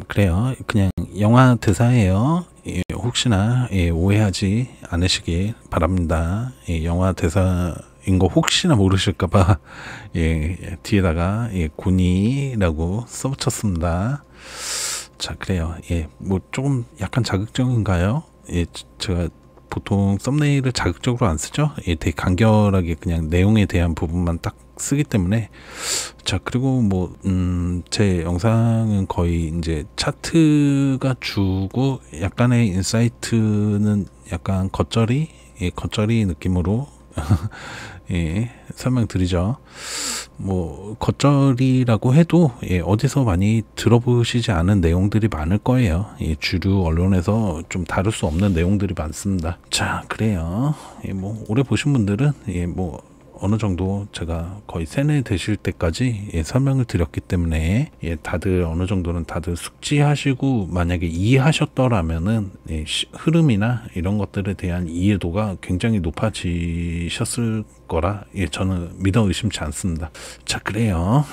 그래요. 그냥 영화 대사예요. 혹시나 오해하지 않으시길 바랍니다. 영화 대사인 거 혹시나 모르실까봐 뒤에다가 군이라고 써붙였습니다. 자, 그래요. 뭐 조금 약간 자극적인가요? 제가 보통 썸네일을 자극적으로 안 쓰죠. 되게 간결하게 그냥 내용에 대한 부분만 딱 쓰기 때문에. 자, 그리고 뭐 제 영상은 거의 이제 차트가 주고 약간의 인사이트는 약간 겉절이 느낌으로 설명드리죠. 뭐 겉절이라고 해도 어디서 많이 들어보시지 않은 내용들이 많을 거예요. 주류 언론에서 좀 다룰 수 없는 내용들이 많습니다. 자, 그래요. 뭐 오래 보신 분들은 뭐 어느 정도 제가 거의 세뇌 되실 때까지 설명을 드렸기 때문에 다들 어느 정도는 다들 숙지하시고 만약에 이해하셨더라면은 흐름이나 이런 것들에 대한 이해도가 굉장히 높아지셨을 거라 저는 믿어 의심치 않습니다. 자, 그래요.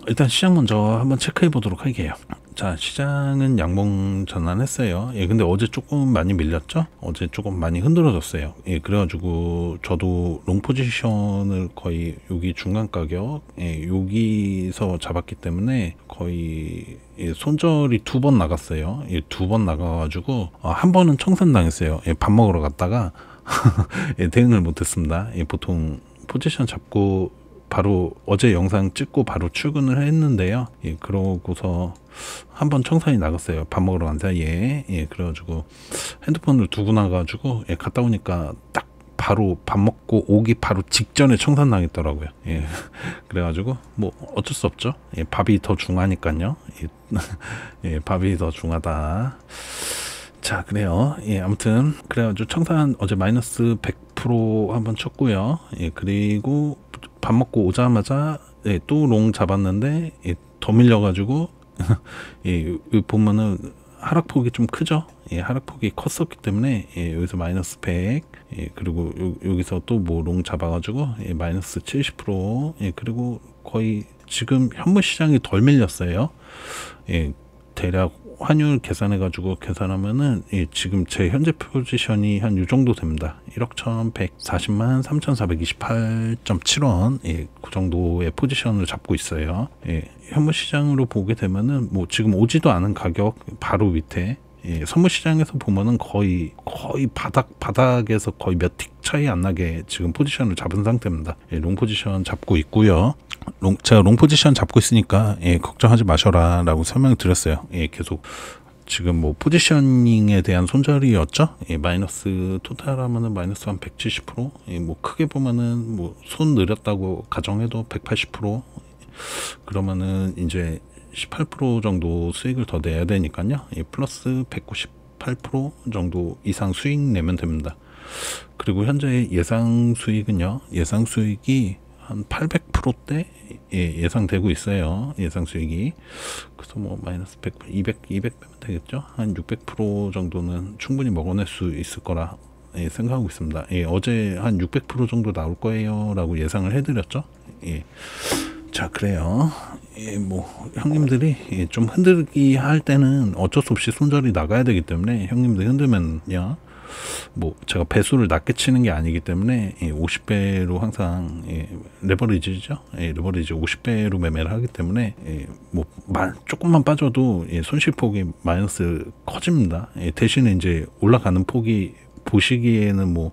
일단 시장 먼저 한번 체크해 보도록 할게요. 자, 시장은 양봉 전환했어요. 근데 어제 조금 많이 밀렸죠? 어제 조금 많이 흔들어졌어요. 그래가지고 저도 롱 포지션을 거의 여기 중간 가격 여기서 잡았기 때문에 거의 손절이 2번 나갔어요. 2번 나가가지고 한 번은 청산 당했어요. 밥 먹으러 갔다가 대응을 못했습니다. 보통 포지션 잡고 바로 어제 영상 찍고 바로 출근을 했는데요. 그러고서 한번 청산이 나갔어요. 밥 먹으러 간 사이에. 그래가지고 핸드폰을 두고 나가지고 갔다 오니까 딱 바로 밥 먹고 오기 바로 직전에 청산 당했더라고요. 그래가지고 뭐 어쩔 수 없죠. 밥이 더 중하니까요. 밥이 더 중하다. 자, 그래요. 아무튼 그래가지고 청산 어제 마이너스 100% 한번 쳤고요. 그리고 밥 먹고 오자마자 또 롱 잡았는데 더 밀려가지고 보면은 하락폭이 좀 크죠. 하락폭이 컸었기 때문에 여기서 마이너스 100 그리고 여기서 또 뭐 롱 잡아가지고 마이너스 70% 그리고 거의 지금 현물 시장이 덜 밀렸어요. 대략 환율 계산해가지고 계산하면은 지금 제 현재 포지션이 한 요 정도 됩니다. 1억 1140만 3428.7원 그 정도의 포지션을 잡고 있어요. 현물 시장으로 보게 되면은 뭐 지금 오지도 않은 가격 바로 밑에 선물 시장에서 보면은 거의 바닥에서 거의 몇 틱 차이 안 나게 지금 포지션을 잡은 상태입니다. 롱 포지션 잡고 있고요. 제가 롱 포지션 잡고 있으니까 걱정하지 마셔라 라고 설명을 드렸어요. 계속 지금 뭐 포지셔닝에 대한 손절이었죠. 마이너스 토탈 하면은 마이너스 한 170%, 뭐 크게 보면은 뭐 손 느렸다고 가정해도 180%, 그러면은 이제 18% 정도 수익을 더 내야 되니까요. 플러스 198% 정도 이상 수익 내면 됩니다. 그리고 현재 예상 수익은요. 예상 수익이 한 800%대 예상되고 있어요. 예상 수익이. 그래서 뭐 마이너스 200 빼면 되겠죠. 한 600% 정도는 충분히 먹어낼 수 있을 거라 생각하고 있습니다. 어제 한 600% 정도 나올 거예요 라고 예상을 해드렸죠. 자, 그래요. 뭐 형님들이 좀 흔들기 할 때는 어쩔 수 없이 손절이 나가야 되기 때문에 형님들 흔들면요, 뭐 제가 배수를 낮게 치는 게 아니기 때문에 50배로 항상 레버리지죠. 레버리지 50배로 매매를 하기 때문에 뭐 조금만 빠져도 손실폭이 마이너스 커집니다. 대신에 이제 올라가는 폭이 보시기에는 뭐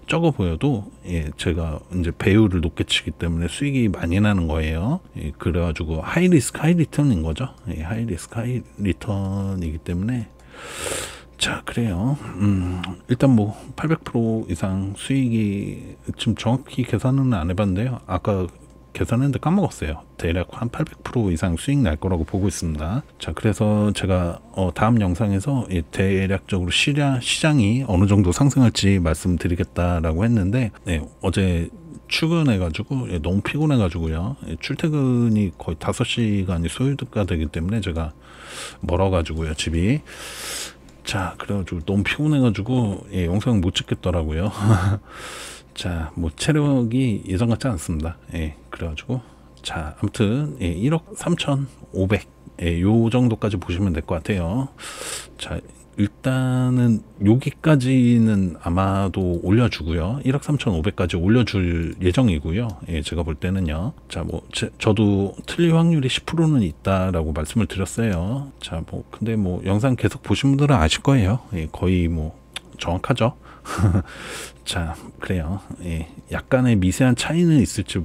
적어 보여도 제가 이제 배율을 높게 치기 때문에 수익이 많이 나는 거예요. 그래가지고 하이 리스크 하이 리턴인 거죠. 하이 리스크 하이 리턴이기 때문에. 자, 그래요. 일단 뭐 800% 이상 수익이 지금 정확히 계산은 안 해봤는데요. 아까 계산했는데 까먹었어요. 대략 한 800% 이상 수익 날 거라고 보고 있습니다. 자, 그래서 제가 다음 영상에서 대략적으로 시장이 어느 정도 상승할지 말씀드리겠다라고 했는데 어제 출근해가지고 너무 피곤해가지고요. 출퇴근이 거의 5시간이 소요가 되기 때문에 제가 멀어가지고요, 집이. 자, 그래가지고 너무 피곤해가지고 영상 못 찍겠더라고요. 자, 뭐 체력이 예전 같지 않습니다. 그래가지고 자, 아무튼 1억 3,500 예, 요 정도까지 보시면 될 것 같아요. 자, 일단은 여기까지는 아마도 올려주고요. 1억 3,500까지 올려줄 예정이고요. 예, 제가 볼 때는요. 자, 뭐 저도 틀릴 확률이 10%는 있다라고 말씀을 드렸어요. 자, 뭐 근데 뭐 영상 계속 보신 분들은 아실 거예요. 예, 거의 뭐 정확하죠. 자, 그래요. 예, 약간의 미세한 차이는 있을지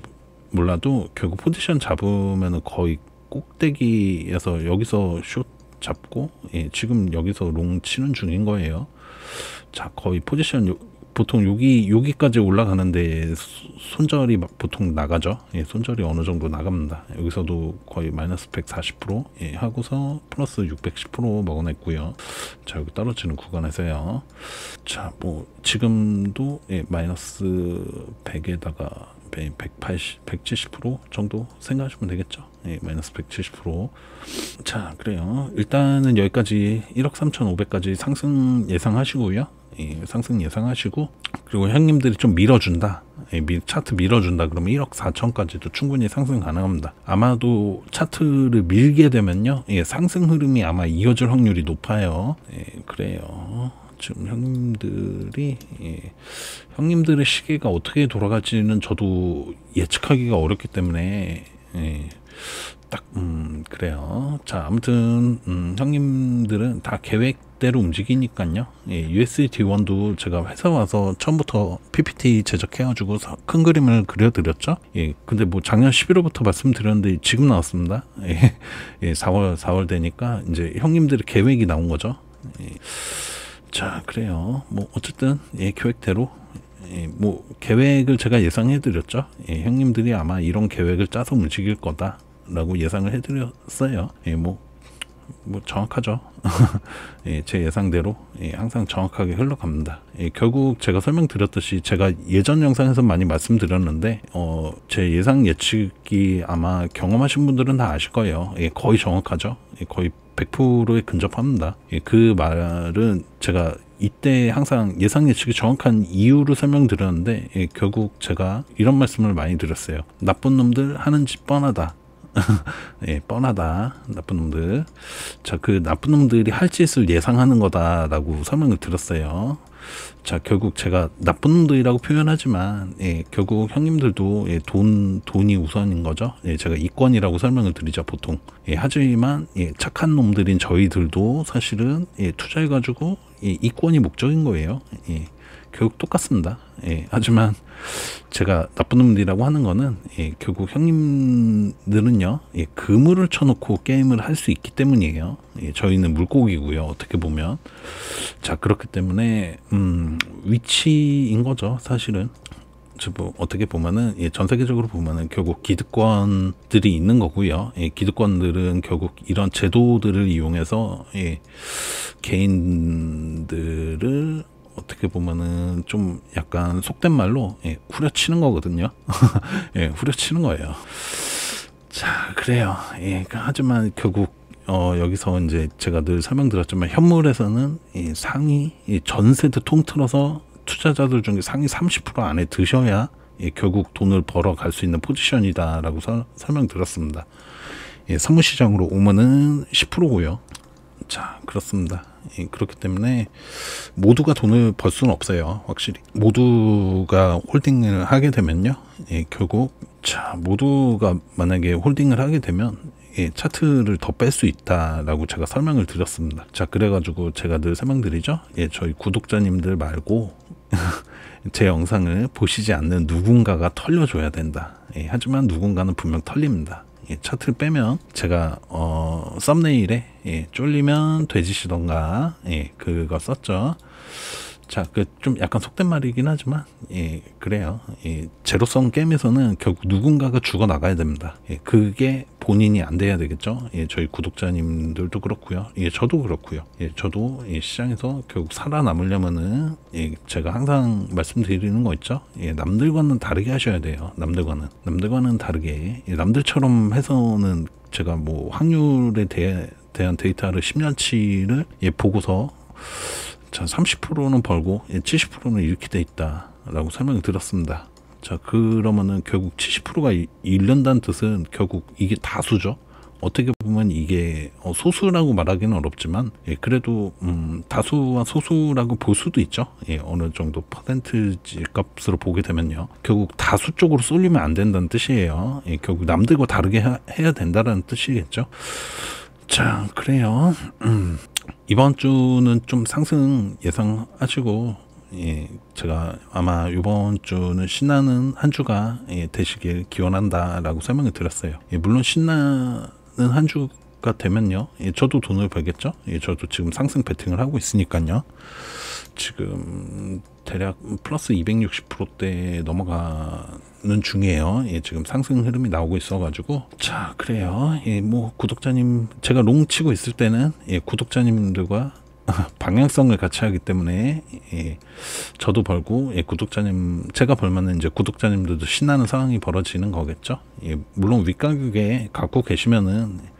몰라도 결국 포지션 잡으면 거의 꼭대기에서 여기서 숏 잡고, 예, 지금 여기서 롱 치는 중인 거예요. 자, 거의 포지션 보통 여기까지 올라가는데 손절이 보통 나가죠. 예, 손절이 어느 정도 나갑니다. 여기서도 거의 마이너스 140% 예, 하고서 플러스 610% 먹어냈고요. 자, 여기 떨어지는 구간에서요. 자, 뭐 지금도 예, 마이너스 100에다가 180, 170% 정도 생각하시면 되겠죠. 예, 마이너스 170%. 자, 그래요. 일단은 여기까지 1억 3,500까지 상승 예상하시고요. 예, 상승 예상하시고, 그리고 형님들이 좀 밀어준다. 예, 차트 밀어준다. 그러면 1억 4천까지도 충분히 상승 가능합니다. 아마도 차트를 밀게 되면요. 예, 상승 흐름이 아마 이어질 확률이 높아요. 예, 그래요. 지금 형님들이 형님들의 시계가 어떻게 돌아갈지는 저도 예측하기가 어렵기 때문에 딱 그래요. 자, 아무튼 형님들은 다 계획대로 움직이니까요. USDT1도 제가 회사 와서 처음부터 PPT 제작해가지고 큰 그림을 그려드렸죠. 근데 뭐 작년 11월부터 말씀드렸는데 지금 나왔습니다. 4월 되니까 이제 형님들의 계획이 나온 거죠. 자, 그래요. 뭐 어쨌든 계획대로 뭐 계획을 제가 예상해 드렸죠. 형님들이 아마 이런 계획을 짜서 움직일 거다라고 예상을 해 드렸어요. 뭐 정확하죠. 제 예상대로 항상 정확하게 흘러갑니다. 결국 제가 설명드렸듯이 제가 예전 영상에서 많이 말씀드렸는데 제 예상 예측이 아마 경험하신 분들은 다 아실 거예요. 거의 정확하죠. 거의 100%에 근접합니다. 그 말은 제가 이때 항상 예상 예측이 정확한 이유를 설명드렸는데 결국 제가 이런 말씀을 많이 드렸어요. 나쁜 놈들 하는 짓 뻔하다. 뻔하다. 나쁜 놈들. 자, 그 나쁜 놈들이 할 짓을 예상하는 거다라고 설명을 드렸어요. 자, 결국 제가 나쁜 놈들이라고 표현하지만 결국 형님들도 돈이 우선인 거죠. 제가 이권이라고 설명을 드리죠, 보통. 하지만 착한 놈들인 저희들도 사실은 투자해가지고 이권이 목적인 거예요. 결국 똑같습니다. 하지만 제가 나쁜 놈들이라고 하는 거는 결국 형님들은요 그물을 쳐놓고 게임을 할 수 있기 때문이에요. 저희는 물고기고요, 어떻게 보면. 자, 그렇기 때문에 위치인 거죠, 사실은. 뭐 어떻게 보면은 전 세계적으로 보면은 결국 기득권들이 있는 거고요. 기득권들은 결국 이런 제도들을 이용해서 개인들을 어떻게 보면은 좀 약간 속된 말로 후려치는 거거든요. 후려치는 거예요. 자, 그래요. 하지만 결국 여기서 이제 제가 늘 설명드렸지만 현물에서는 상위 전 세대 통틀어서 투자자들 중에 상위 30% 안에 드셔야 결국 돈을 벌어 갈 수 있는 포지션이다라고 설명드렸습니다. 선물시장으로 오면은 10%고요. 자, 그렇습니다. 그렇기 때문에 모두가 돈을 벌 수는 없어요. 확실히 모두가 홀딩을 하게 되면요, 결국 자, 모두가 만약에 홀딩을 하게 되면 차트를 더 뺄 수 있다라고 제가 설명을 드렸습니다. 자, 그래가지고 제가 늘 설명드리죠. 저희 구독자님들 말고 제 영상을 보시지 않는 누군가가 털려줘야 된다. 하지만 누군가는 분명 털립니다. 차트를 빼면 제가 썸네일에 쫄리면 돼지시던가 그거 썼죠. 자, 그 좀 약간 속된 말이긴 하지만 그래요. 제로섬 게임에서는 결국 누군가가 죽어 나가야 됩니다. 그게 본인이 안 돼야 되겠죠. 저희 구독자님들도 그렇고요. 저도 그렇고요. 저도 시장에서 결국 살아남으려면은 제가 항상 말씀드리는 거 있죠. 남들과는 다르게 하셔야 돼요. 남들과는 다르게 남들처럼 해서는 제가 뭐 확률에 대한 데이터를 10년치를 보고서 자, 30%는 벌고 70%는 이렇게 돼 있다라고 설명을 드렸습니다. 자, 그러면은 결국 70%가 잃는다는 뜻은 결국 이게 다수죠. 어떻게 보면 이게 소수라고 말하기는 어렵지만 그래도 다수와 소수라고 볼 수도 있죠. 어느 정도 퍼센트지 값으로 보게 되면요. 결국 다수 쪽으로 쏠리면 안 된다는 뜻이에요. 결국 남들과 다르게 해야 된다는 뜻이겠죠. 자, 그래요. 이번 주는 좀 상승 예상하시고, 제가 아마 이번 주는 신나는 한 주가 되시길 기원한다라고 설명을 드렸어요. 물론 신나는 한 주가 되면요, 저도 돈을 벌겠죠. 저도 지금 상승 베팅을 하고 있으니까요. 지금 대략 플러스 260%대 넘어가는 중이에요. 지금 상승 흐름이 나오고 있어가지고. 자, 그래요. 뭐 구독자님, 제가 롱 치고 있을 때는 구독자님들과 방향성을 같이 하기 때문에 저도 벌고 구독자님, 제가 벌면은 이제 구독자님들도 신나는 상황이 벌어지는 거겠죠. 물론 윗가격에 갖고 계시면은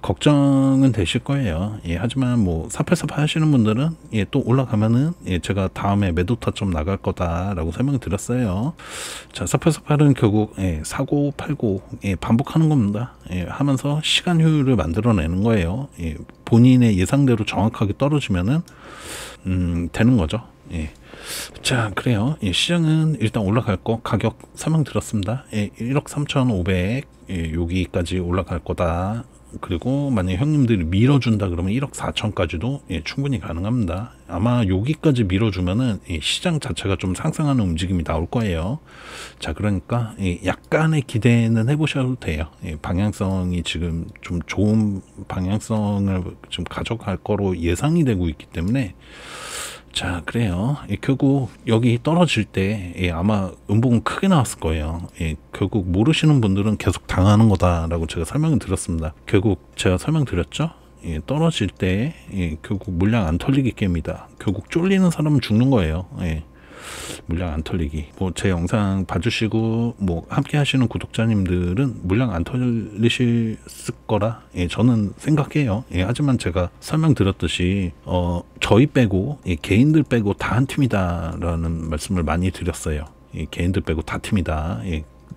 걱정은 되실 거예요. 하지만 뭐 사팔사팔 하시는 분들은 또 올라가면은 제가 다음에 매도 타점 나갈 거다라고 설명을 드렸어요. 자, 사팔사팔은 결국 사고 팔고 반복하는 겁니다. 하면서 시간 효율을 만들어내는 거예요. 본인의 예상대로 정확하게 떨어지면은 되는 거죠. 자, 그래요. 시장은 일단 올라갈 거 가격 설명 드렸습니다. 1억 3,500 여기까지 올라갈 거다. 그리고 만약에 형님들이 밀어준다 그러면 1억 4천까지도 충분히 가능합니다. 아마 여기까지 밀어주면은 시장 자체가 좀 상승하는 움직임이 나올 거예요. 자, 그러니까 약간의 기대는 해보셔도 돼요. 방향성이 지금 좀 좋은 방향성을 좀 가져갈 거로 예상이 되고 있기 때문에. 자, 그래요. 결국 여기 떨어질 때 아마 음봉은 크게 나왔을 거예요. 결국 모르시는 분들은 계속 당하는 거다라고 제가 설명을 드렸습니다. 결국 제가 설명드렸죠. 떨어질 때 결국 물량 안 털리기 게임이다. 결국 쫄리는 사람은 죽는 거예요. 물량 안 털리기. 뭐 제 영상 봐주시고 뭐 함께 하시는 구독자님들은 물량 안 털리실 거라 저는 생각해요. 하지만 제가 설명드렸듯이 저희 빼고 개인들 빼고 다 한 팀이다라는 말씀을 많이 드렸어요. 개인들 빼고 다 팀이다.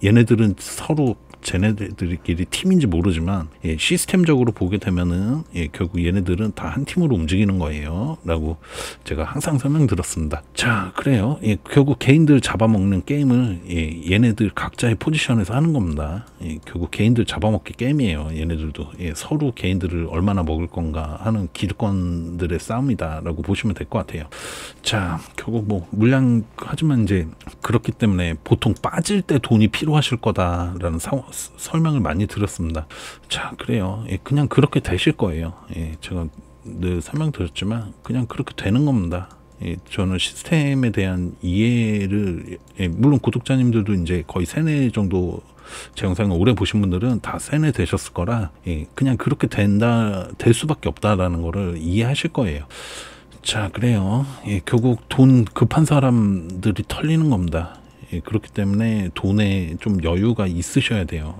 얘네들은 서로 쟤네들끼리 팀인지 모르지만 시스템적으로 보게 되면은 결국 얘네들은 다 한 팀으로 움직이는 거예요 라고 제가 항상 설명드렸습니다. 자, 그래요. 결국 개인들 잡아먹는 게임을 얘네들 각자의 포지션에서 하는 겁니다. 결국 개인들 잡아먹기 게임이에요. 얘네들도 서로 개인들을 얼마나 먹을 건가 하는 기득권들의 싸움이다 라고 보시면 될 것 같아요. 자, 결국 뭐 물량, 하지만 이제 그렇기 때문에 보통 빠질 때 돈이 필요하실 거다라는 설명을 많이 드렸습니다. 자, 그래요. 그냥 그렇게 되실 거예요. 제가 늘 설명드렸지만 그냥 그렇게 되는 겁니다. 저는 시스템에 대한 이해를 물론 구독자님들도 이제 거의 세네 정도 제 영상을 오래 보신 분들은 다 세네 되셨을 거라 그냥 그렇게 될 수밖에 없다라는 거를 이해하실 거예요. 자, 그래요. 결국 돈 급한 사람들이 털리는 겁니다. 그렇기 때문에 돈에 좀 여유가 있으셔야 돼요.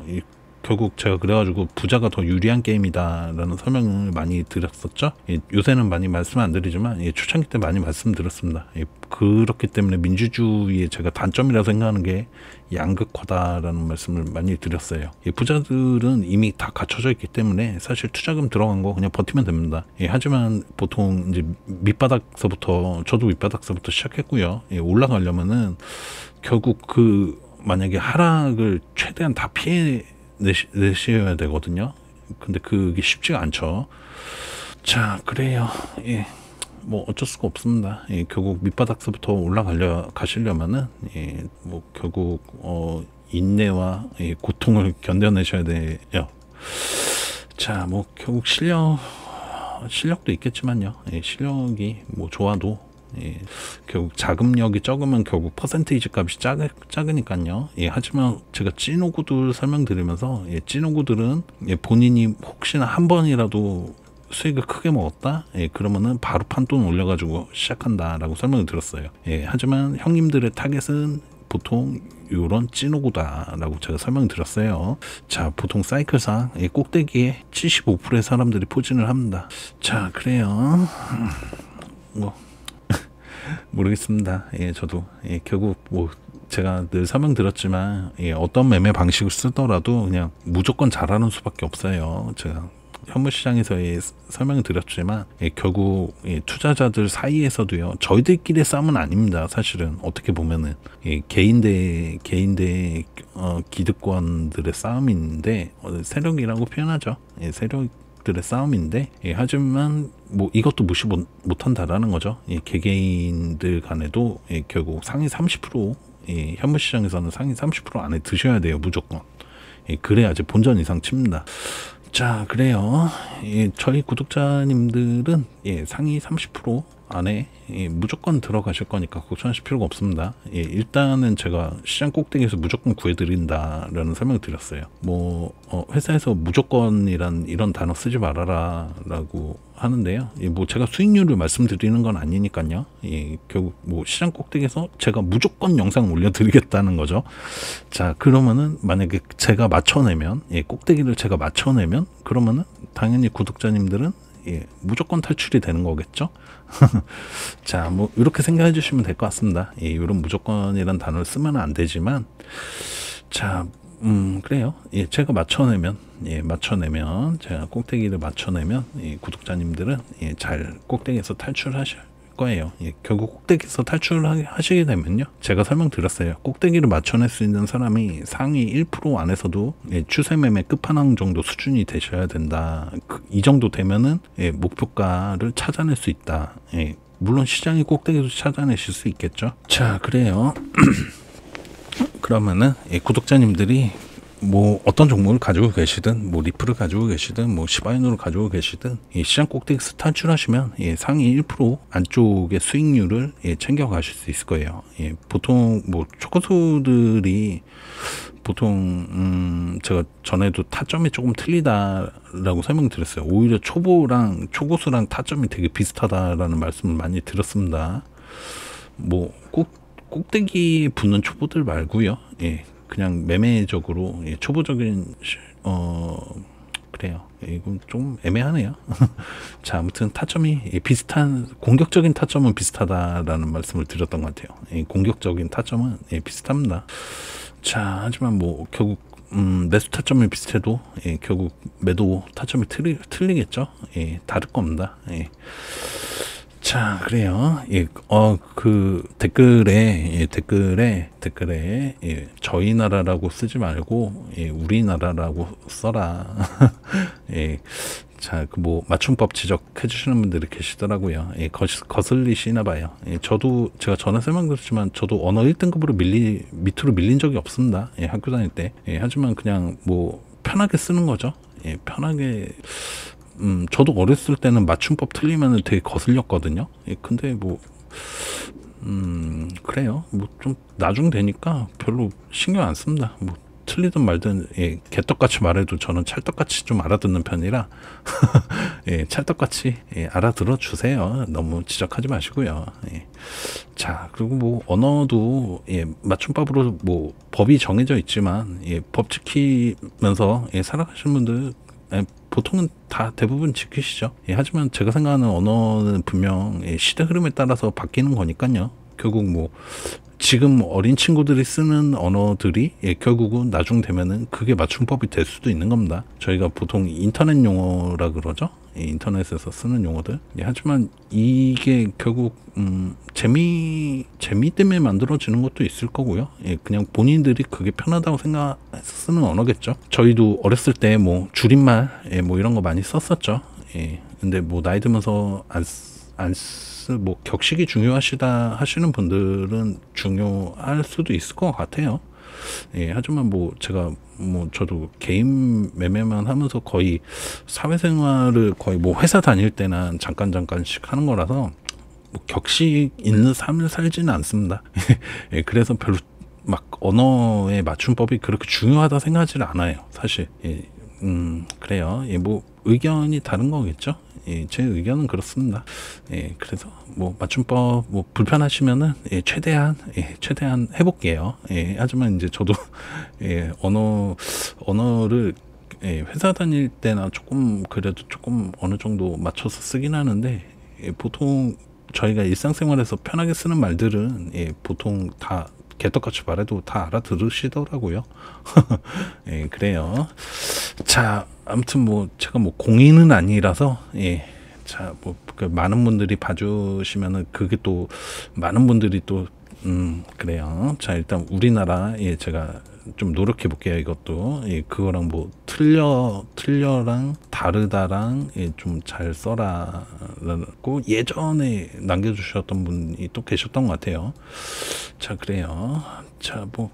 결국 제가 그래가지고 부자가 더 유리한 게임이다 라는 설명을 많이 드렸었죠. 요새는 많이 말씀 안 드리지만 초창기 때 많이 말씀드렸습니다. 그렇기 때문에 민주주의의 제가 단점이라 생각하는 게 양극화다라는 말씀을 많이 드렸어요. 부자들은 이미 다 갖춰져 있기 때문에 사실 투자금 들어간 거 그냥 버티면 됩니다. 하지만 보통 이제 밑바닥서부터, 저도 밑바닥서부터 시작했고요. 올라가려면은 결국 만약에 하락을 최대한 다 피해 내셔야 되거든요. 근데 그게 쉽지가 않죠. 자, 그래요. 뭐 어쩔 수가 없습니다. 결국 밑바닥서부터 가시려면은 뭐 결국 인내와 고통을 견뎌내셔야 돼요. 자, 뭐 결국 실력도 있겠지만요. 실력이 뭐 좋아도 결국 자금력이 적으면 결국 퍼센테이지 값이 작으니까요. 하지만 제가 찐오구들 설명드리면서 찐오구들은 본인이 혹시나 한 번이라도 수익을 크게 먹었다? 그러면은 바로 판돈 올려가지고 시작한다라고 설명을 드렸어요. 하지만 형님들의 타겟은 보통 요런 찐오구다라고 제가 설명을 드렸어요. 자, 보통 사이클상 꼭대기에 75%의 사람들이 포진을 합니다. 자, 그래요. 뭐 모르겠습니다. 저도 결국 뭐 제가 늘 설명드렸지만 어떤 매매 방식을 쓰더라도 그냥 무조건 잘하는 수밖에 없어요. 제가 현물시장에서 설명을 드렸지만 결국 투자자들 사이에서도요, 저희들끼리의 싸움은 아닙니다. 사실은 어떻게 보면은 개인 대 기득권들의 싸움인데, 세력이라고 표현하죠. 세력들의 싸움인데, 하지만 뭐 이것도 무시 못한다라는 거죠. 개개인들 간에도 결국 상위 30%, 현물시장에서는 상위 30% 안에 드셔야 돼요, 무조건. 그래야지 본전 이상 칩니다. 자, 그래요. 저희 구독자님들은 상위 30% 안에 무조건 들어가실 거니까 걱정하실 필요가 없습니다. 일단은 제가 시장 꼭대기에서 무조건 구해드린다라는 설명을 드렸어요. 뭐 회사에서 무조건이란 이런 단어 쓰지 말아라 라고 하는데요. 뭐 제가 수익률을 말씀드리는 건 아니니까요. 결국 뭐 시장 꼭대기에서 제가 무조건 영상 올려드리겠다는 거죠. 자, 그러면은 만약에 제가 맞춰내면, 꼭대기를 제가 맞춰내면, 그러면은 당연히 구독자님들은 무조건 탈출이 되는 거겠죠. 자, 뭐 이렇게 생각해 주시면 될 것 같습니다. 이런 무조건이란 단어를 쓰면 안 되지만, 자, 그래요. 제가 맞춰내면, 제가 꼭대기를 맞춰내면, 구독자님들은 잘 꼭대기에서 탈출하실 거예요. 결국 꼭대기에서 탈출하시게 되면요, 제가 설명드렸어요. 꼭대기를 맞춰낼 수 있는 사람이 상위 1% 안에서도 추세 매매 끝판왕 정도 수준이 되셔야 된다. 이 정도 되면은 목표가를 찾아낼 수 있다. 물론 시장이 꼭대기도 찾아내실 수 있겠죠. 자, 그래요. 그러면은 구독자님들이 뭐 어떤 종목을 가지고 계시든, 뭐 리플을 가지고 계시든, 뭐 시바이누를 가지고 계시든, 시장 꼭대기에서 탈출하시면 상위 1% 안쪽의 수익률을 챙겨 가실 수 있을 거예요. 보통 뭐 초고수들이 보통 제가 전에도 타점이 조금 틀리다라고 설명드렸어요. 오히려 초보랑 초고수랑 타점이 되게 비슷하다라는 말씀을 많이 들었습니다. 뭐 꼭대기 붙는 초보들 말고요. 그냥 매매적으로 초보적인 그래요. 이건 좀 애매하네요. 자, 아무튼 타점이 비슷한, 공격적인 타점은 비슷하다라는 말씀을 드렸던 것 같아요. 공격적인 타점은 비슷합니다. 자, 하지만 뭐 결국 매수 타점이 비슷해도 결국 매도 타점이 틀리겠죠. 다를 겁니다. 자, 그래요. 그 댓글에 저희 나라라고 쓰지 말고 우리나라라고 써라. 자, 그 뭐 맞춤법 지적해 주시는 분들이 계시더라고요. 거슬리시나 봐요. 제가 전에 설명드렸지만 저도 언어 1등급으로 밑으로 밀린 적이 없습니다. 학교 다닐 때. 하지만 그냥 뭐 편하게 쓰는 거죠. 편하게. 저도 어렸을 때는 맞춤법 틀리면 되게 거슬렸거든요. 근데 뭐, 그래요. 뭐 좀 나중 되니까 별로 신경 안 씁니다. 뭐 틀리든 말든, 개떡같이 말해도 저는 찰떡같이 좀 알아듣는 편이라, 찰떡같이 알아들어 주세요. 너무 지적하지 마시고요. 자, 그리고 뭐 언어도 맞춤법으로 뭐 법이 정해져 있지만, 법 지키면서 살아가시는 분들, 보통은 다 대부분 지키시죠. 하지만 제가 생각하는 언어는 분명 시대 흐름에 따라서 바뀌는 거니까요. 결국 뭐 지금 어린 친구들이 쓰는 언어들이 결국은 나중 되면은 그게 맞춤법이 될 수도 있는 겁니다. 저희가 보통 인터넷 용어라 그러죠. 인터넷에서 쓰는 용어들. 하지만 이게 결국 재미 때문에 만들어지는 것도 있을 거고요. 그냥 본인들이 그게 편하다고 생각해서 쓰는 언어겠죠. 저희도 어렸을 때 뭐 줄임말 뭐 이런 거 많이 썼었죠. 근데 뭐 나이 들면서 뭐 격식이 중요하시다 하시는 분들은 중요할 수도 있을 것 같아요. 하지만 뭐 제가 뭐 저도 개인 매매만 하면서 거의 사회생활을 거의 뭐 회사 다닐 때나 잠깐씩 하는 거라서 뭐 격식 있는 삶을 살지는 않습니다. 그래서 별로 막 언어의 맞춤법이 그렇게 중요하다 생각하지는 않아요, 사실. 그래요. 뭐 의견이 다른 거겠죠. 제 의견은 그렇습니다. 그래서 뭐 맞춤법 뭐 불편하시면은 최대한 해볼게요. 하지만 이제 저도 언어를 회사 다닐 때나 그래도 조금 어느 정도 맞춰서 쓰긴 하는데, 보통 저희가 일상생활에서 편하게 쓰는 말들은 보통 다 개떡같이 말해도 다 알아들으시더라고요. 예, 그래요. 자, 아무튼 뭐 제가 뭐 공인은 아니라서 예. 자, 뭐 그 많은 분들이 봐주시면은 그게 또 많은 분들이 또 그래요. 자, 일단 우리나라 예, 제가 좀 노력해 볼게요. 이것도 예, 그거랑 뭐 틀려랑 다르다랑 예, 좀 잘 써라라고 예전에 남겨주셨던 분이 또 계셨던 것 같아요. 자, 그래요. 자, 뭐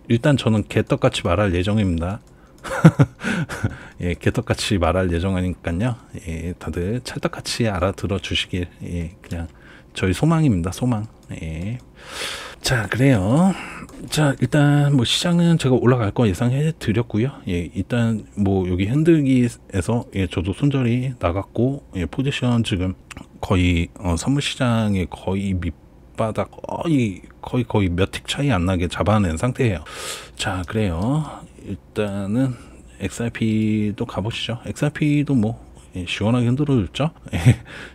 일단 저는 개떡같이 말할 예정입니다. 예, 개떡같이 말할 예정이니까요. 예, 다들 찰떡같이 알아들어 주시길 예, 그냥 저희 소망입니다. 소망. 예. 자, 그래요. 자, 일단 뭐 시장은 제가 올라갈 거 예상해 드렸고요. 예, 일단 뭐 여기 흔들기에서 예, 저도 손절이 나갔고 예, 포지션 지금 거의 선물 시장의 거의 밑바닥 거의 몇 틱 차이 안 나게 잡아낸 상태예요. 자, 그래요. 일단은 XRP도 가보시죠. XRP도 뭐 시원하게 흔들어줬죠.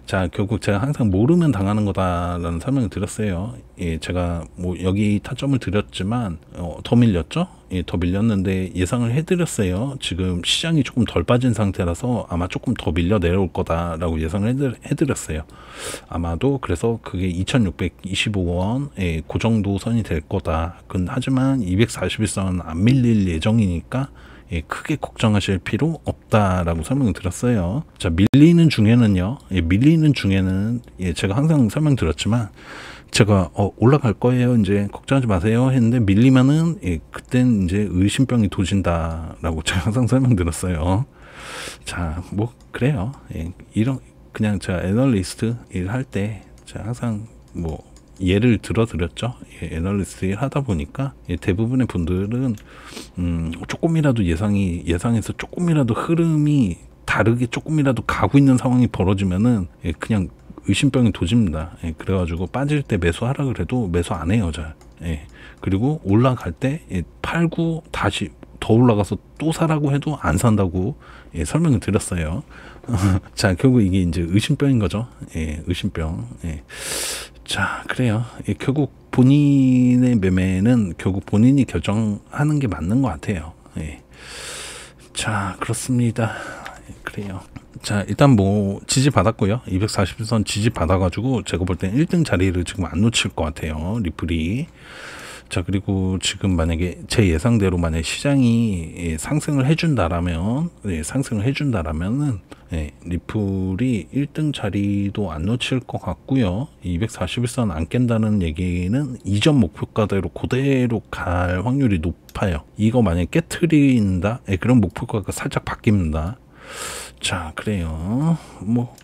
자, 결국 제가 항상 모르면 당하는 거다라는 설명을 드렸어요. 예, 제가 뭐 여기 타점을 드렸지만 더 밀렸죠. 예, 더 밀렸는데 예상을 해드렸어요. 지금 시장이 조금 덜 빠진 상태라서 아마 조금 더 밀려 내려올 거다라고 예상을 해드렸어요. 아마도 그래서 그게 2625원 예, 그 정도 선이 될 거다. 하지만 241선 안 밀릴 예정이니까 예, 크게 걱정하실 필요 없다라고 설명을 드렸어요. 자, 밀리는 중에는요. 예, 밀리는 중에는 예, 제가 항상 설명드렸지만 제가 올라갈 거예요. 이제 걱정하지 마세요 했는데 밀리면은 예, 그땐 이제 의심병이 도진다라고 제가 항상 설명드렸어요. 자, 뭐 그래요. 예, 이런 그냥 제가 애널리스트 일할 때 제가 항상 뭐 예를 들어드렸죠. 예, 애널리스트 일 하다 보니까 예, 대부분의 분들은 조금이라도 예상에서 조금이라도 흐름이 다르게 조금이라도 가고 있는 상황이 벌어지면은 예, 그냥 의심병이 도집니다. 예, 그래가지고 빠질 때 매수하라 그래도 매수 안 해요, 잘. 예, 그리고 올라갈 때 예, 팔고 다시 더 올라가서 또 사라고 해도 안 산다고 예, 설명을 드렸어요. 자, 결국 이게 이제 의심병인 거죠. 예, 의심병. 예. 자, 그래요. 예, 결국 본인의 매매는 결국 본인이 결정하는 게 맞는 것 같아요. 예. 자, 그렇습니다. 예, 그래요. 자, 일단 뭐 지지 받았고요. 240선 지지 받아가지고 제가 볼 땐 1등 자리를 지금 안 놓칠 것 같아요. 리플이. 자, 그리고 지금 만약에 제 예상대로 만약에 시장이 예, 상승을 해준다라면 예, 리플이 1등 자리도 안 놓칠 것 같고요. 241선 안 깬다는 얘기는 이전 목표가대로 그대로 갈 확률이 높아요. 이거 만약에 깨트린다? 예, 그런 목표가가 살짝 바뀝니다. 자, 그래요. 뭐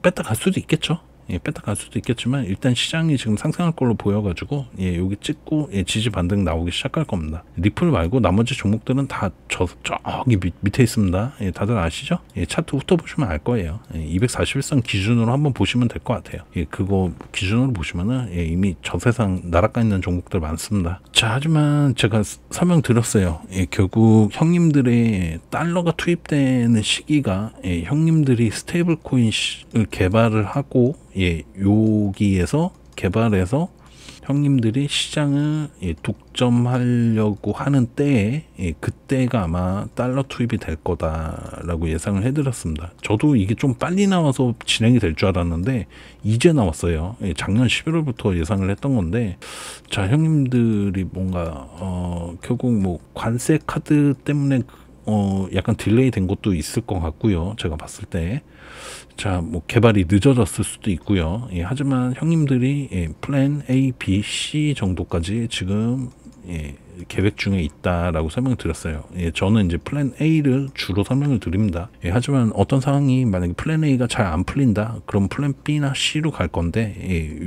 뺐다 갈 수도 있겠죠. 예, 뺐다 갈 수도 있겠지만 일단 시장이 지금 상승할 걸로 보여가지고 예, 여기 찍고 예, 지지 반등 나오기 시작할 겁니다. 리플 말고 나머지 종목들은 다 저기 밑에 있습니다. 예, 다들 아시죠? 예, 차트 훑어보시면 알 거예요. 예, 241선 기준으로 한번 보시면 될 것 같아요. 예, 그거 기준으로 보시면은 예, 이미 저세상 나락가 있는 종목들 많습니다. 자, 하지만 제가 설명드렸어요. 예, 결국 형님들의 달러가 투입되는 시기가 예, 형님들이 스테이블 코인을 개발을 하고 예, 여기에서 개발해서 형님들이 시장을 예, 독점하려고 하는 때에 예, 그때가 아마 달러 투입이 될 거다라고 예상을 해드렸습니다. 저도 이게 좀 빨리 나와서 진행이 될 줄 알았는데 이제 나왔어요. 예, 작년 11월부터 예상을 했던 건데 자, 형님들이 뭔가 결국 뭐 관세 카드 때문에 약간 딜레이 된 것도 있을 것 같고요. 제가 봤을 때. 자, 뭐 개발이 늦어졌을 수도 있고요. 예, 하지만 형님들이 예, 플랜 A, B, C 정도까지 지금 예, 계획 중에 있다라고 설명을 드렸어요. 예, 저는 이제 플랜 A를 주로 설명을 드립니다. 예, 하지만 어떤 상황이 만약에 플랜 A가 잘 안 풀린다, 그럼 플랜 B나 C로 갈 건데 예,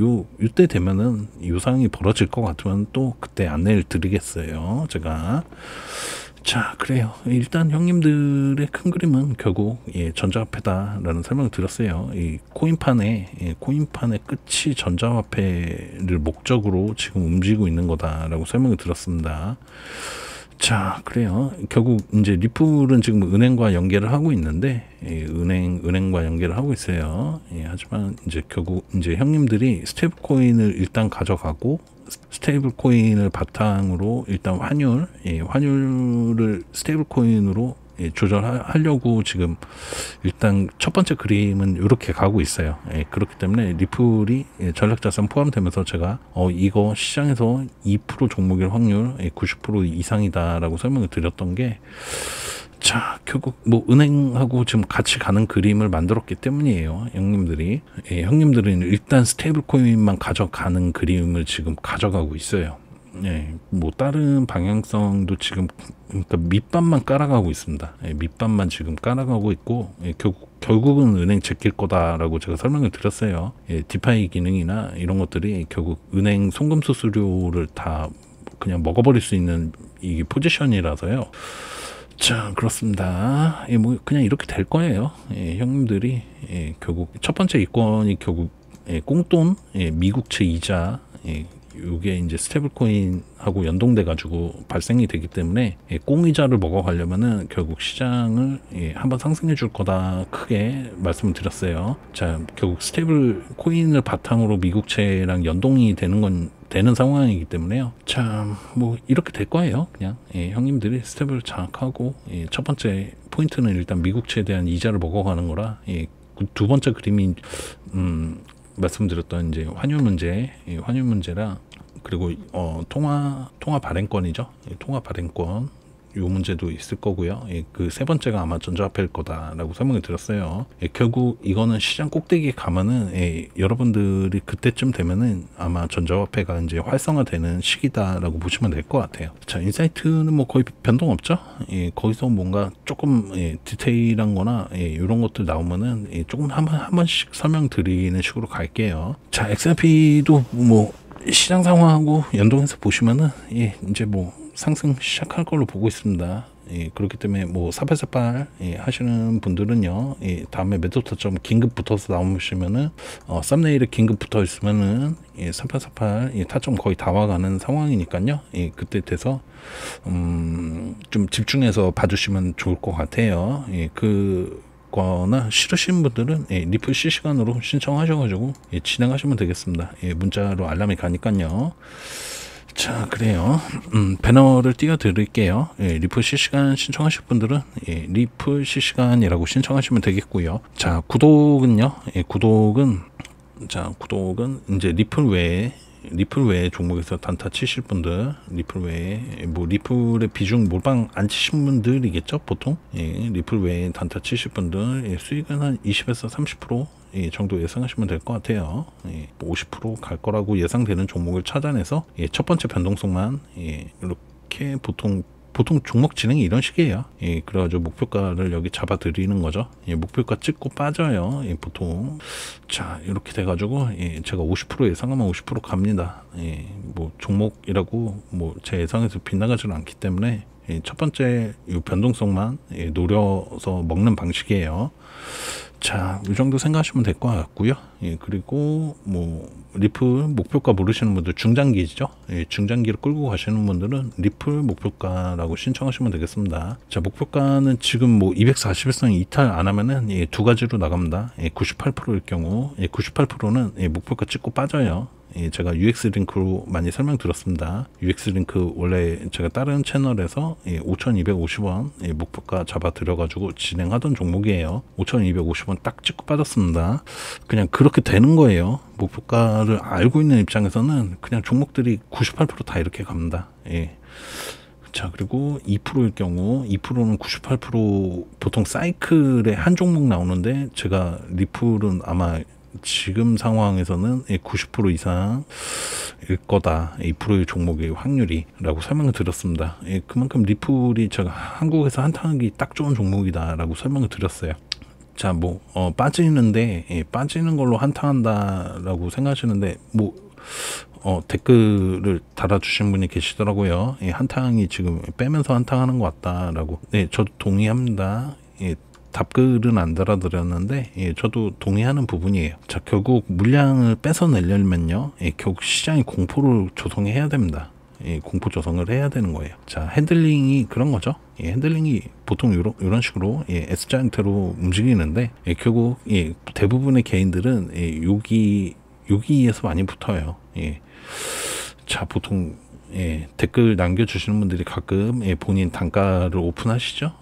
이때 되면은 이 상황이 벌어질 것 같으면 또 그때 안내를 드리겠어요. 제가. 자, 그래요. 일단 형님들의 큰 그림은 결국 예, 전자화폐다라는 설명을 드렸어요. 이 코인판의 끝이 전자화폐를 목적으로 지금 움직이고 있는 거다라고 설명을 드렸습니다. 자, 그래요. 결국 이제 리플은 지금 은행과 연계를 하고 있는데, 은행과 연계를 하고 있어요. 하지만 이제 결국 이제 형님들이 스테이블 코인을 일단 가져가고, 스테이블 코인을 바탕으로 일단 환율을 스테이블 코인으로 조절하려고 지금 일단 첫 번째 그림은 이렇게 가고 있어요. 그렇기 때문에 리플이 전략자산 포함되면서 제가 이거 시장에서 2% 종목일 확률 90% 이상이다라고 설명을 드렸던 게, 자, 결국 뭐 은행하고 지금 같이 가는 그림을 만들었기 때문이에요. 형님들은 일단 스테이블 코인만 가져가는 그림을 지금 가져가고 있어요. 뭐 다른 방향성도 지금 그러니까 밑밥만 깔아가고 있습니다. 밑밥만 지금 깔아가고 있고, 결국은 은행 제낄 거다라고 제가 설명을 드렸어요. 디파이 기능이나 이런 것들이 결국 은행 송금 수수료를 다 그냥 먹어버릴 수 있는 이 포지션이라서요. 자, 그렇습니다. 뭐 그냥 이렇게 될 거예요. 형님들이 결국 첫 번째 이권이 결국 꽁돈, 미국채 이자, 이게 이제 스테이블 코인하고 연동돼 가지고 발생이 되기 때문에 꽁이자를 먹어가려면은 결국 시장을 한번 상승해 줄 거다, 크게 말씀을 드렸어요. 자, 결국 스테이블 코인을 바탕으로 미국채랑 연동이 되는 상황이기 때문에요. 참, 뭐 이렇게 될 거예요. 그냥 형님들이 스텝을 장악하고, 첫 번째 포인트는 일단 미국채에 대한 이자를 먹어가는 거라, 두 번째 그림이 말씀드렸던 이제 환율 문제라, 그리고 통화 발행권이죠. 통화 발행권 요 문제도 있을 거고요. 그 세 번째가 아마 전자화폐일 거다라고 설명을 드렸어요. 결국 이거는 시장 꼭대기에 가면은 여러분들이 그때쯤 되면은 아마 전자화폐가 이제 활성화되는 시기다라고 보시면 될 것 같아요. 자, 인사이트는 뭐 거의 변동 없죠. 거기서 뭔가 조금 디테일한 거나 이런 것들 나오면은 조금 한 번씩 설명드리는 식으로 갈게요. 자, XRP도 뭐 시장 상황하고 연동해서 보시면은 이제 뭐 상승 시작할 걸로 보고 있습니다. 그렇기 때문에 뭐 4848 하시는 분들은요, 다음에 매도 타점 긴급 붙어서 나오시면은 썸네일에 긴급 붙어 있으면은 4848 타점 거의 다 와가는 상황이니까요. 그때 돼서 좀 집중해서 봐주시면 좋을 것 같아요. 거나 싫으신 분들은 리플 실시간으로 신청하셔가지고 진행하시면 되겠습니다. 문자로 알람이 가니까요. 자, 그래요. 배너를 띄워 드릴게요. 리플 실시간 신청하실 분들은 리플 실시간이라고 신청하시면 되겠고요. 자, 구독은 이제 리플 외에 종목에서 단타 치실 분들, 리플 외에 뭐 리플의 비중 몰빵 안 치신 분들이겠죠, 보통. 리플 외에 단타 치실 분들 수익은 한 20에서 30% 정도 예상하시면 될 것 같아요. 50% 갈 거라고 예상되는 종목을 찾아내서 첫 번째 변동성만 이렇게 보통 종목 진행이 이런 식이에요. 그래가지고 목표가를 여기 잡아 드리는 거죠. 목표가 찍고 빠져요. 보통. 자, 이렇게 돼가지고 제가 50% 예상하면 50% 갑니다. 뭐 종목이라고 뭐 제 예상에서 빗나가지는 않기 때문에 첫 번째 이 변동성만 노려서 먹는 방식이에요. 자, 이 정도 생각하시면 될 것 같고요. 그리고 뭐 리플 목표가 모르시는 분들, 중장기죠. 중장기를 끌고 가시는 분들은 리플 목표가라고 신청하시면 되겠습니다. 자, 목표가는 지금 뭐 240일선 이탈 안 하면은 두 가지로 나갑니다. 98%일 경우 98%는 목표가 찍고 빠져요. 제가 UX 링크로 많이 설명드렸습니다. UX 링크 원래 제가 다른 채널에서 5,250원 목표가 잡아 들여가지고 진행하던 종목이에요. 5,250원 딱 찍고 빠졌습니다. 그냥 그렇게 되는 거예요. 목표가를 알고 있는 입장에서는 그냥 종목들이 98% 다 이렇게 갑니다. 자, 그리고 2%일 경우 2%는 98% 보통 사이클에 한 종목 나오는데, 제가 리플은 아마 지금 상황에서는 90% 이상일 거다. 2%의 종목의 확률이라고 설명을 드렸습니다. 그만큼 리플이 제가 한국에서 한탕하기 딱 좋은 종목이다라고 설명을 드렸어요. 자, 뭐 빠지는데 빠지는 걸로 한탕한다라고 생각하시는데, 뭐 댓글을 달아주신 분이 계시더라고요. 한탕이 지금 빼면서 한탕하는 것 같다라고. 저도 동의합니다. 답글은 안 달아드렸는데 저도 동의하는 부분이에요. 자, 결국 물량을 뺏어내려면요, 결국 시장이 공포를 조성해야 됩니다. 공포 조성을 해야 되는 거예요. 자, 핸들링이 그런 거죠. 핸들링이 보통 이런 식으로 S자 형태로 움직이는데 결국 대부분의 개인들은 여기에서 많이 붙어요. 자, 보통 댓글 남겨주시는 분들이 가끔 본인 단가를 오픈하시죠.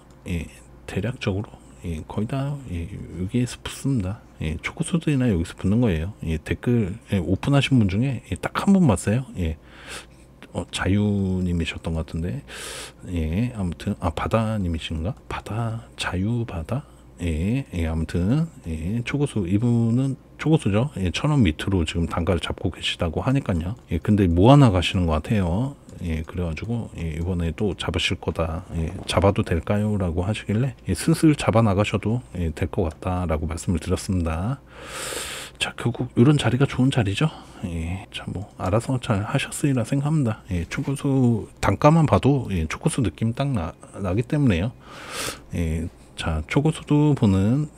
대략적으로 거의 다 여기에서 붙습니다. 초고수들이나 여기서 붙는 거예요. 댓글 오픈하신 분 중에 딱 한 분 봤어요. 자유님이셨던 것 같은데, 아무튼 바다님이신가? 자유바다. 아무튼 초고수, 이분은 초고수죠. 1,000원 밑으로 지금 단가를 잡고 계시다고 하니까요. 근데 모아나 가시는 것 같아요. 그래가지고 이번에 또 잡으실 거다. 잡아도 될까요? 라고 하시길래 슬슬 잡아 나가셔도 될 것 같다라고 말씀을 드렸습니다. 자, 결국 이런 자리가 좋은 자리죠. 자, 뭐 알아서 잘 하셨으리라 생각합니다. 초고수 단가만 봐도 초고수 느낌 딱 나기 때문에요. 자, 초고수도 보는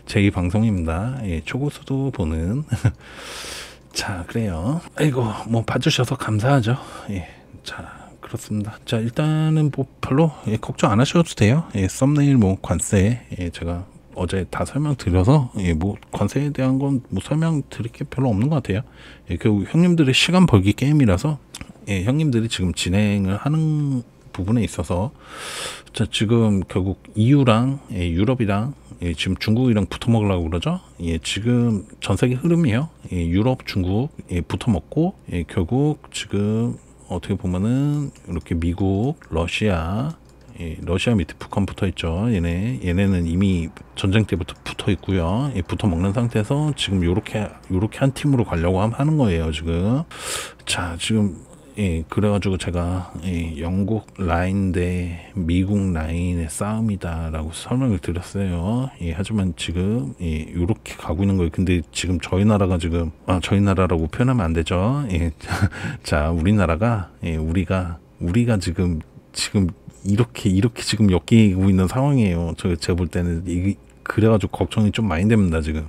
제2 방송입니다. 초고수도 보는 자, 그래요. 아이고, 뭐 봐주셔서 감사하죠. 자, 그렇습니다. 자, 일단은 뭐 별로 걱정 안 하셔도 돼요. 썸네일 뭐 관세 제가 어제 다 설명드려서 뭐 관세에 대한 건 뭐 설명드릴 게 별로 없는 것 같아요. 결국 형님들의 시간 벌기 게임이라서 형님들이 지금 진행을 하는 부분에 있어서 자, 지금 결국 EU랑 유럽이랑 지금 중국이랑 붙어 먹으려고 그러죠. 지금 전 세계 흐름이에요. 유럽, 중국 붙어 먹고 결국 지금 어떻게 보면은 이렇게 미국, 러시아 밑에 북한 붙어 있죠. 얘네는 이미 전쟁 때부터 붙어 있고요. 붙어 먹는 상태에서 지금 요렇게 한 팀으로 가려고 하는 거예요, 지금. 자, 지금 그래가지고 제가 영국 라인 대 미국 라인의 싸움이다라고 설명을 드렸어요. 하지만 지금 이렇게 가고 있는 거예요. 근데 지금 저희 나라가 지금 저희 나라라고 표현하면 안 되죠. 자, 우리나라가 우리가 지금 이렇게 지금 엮이고 있는 상황이에요. 제가 볼 때는 그래가지고 걱정이 좀 많이 됩니다, 지금.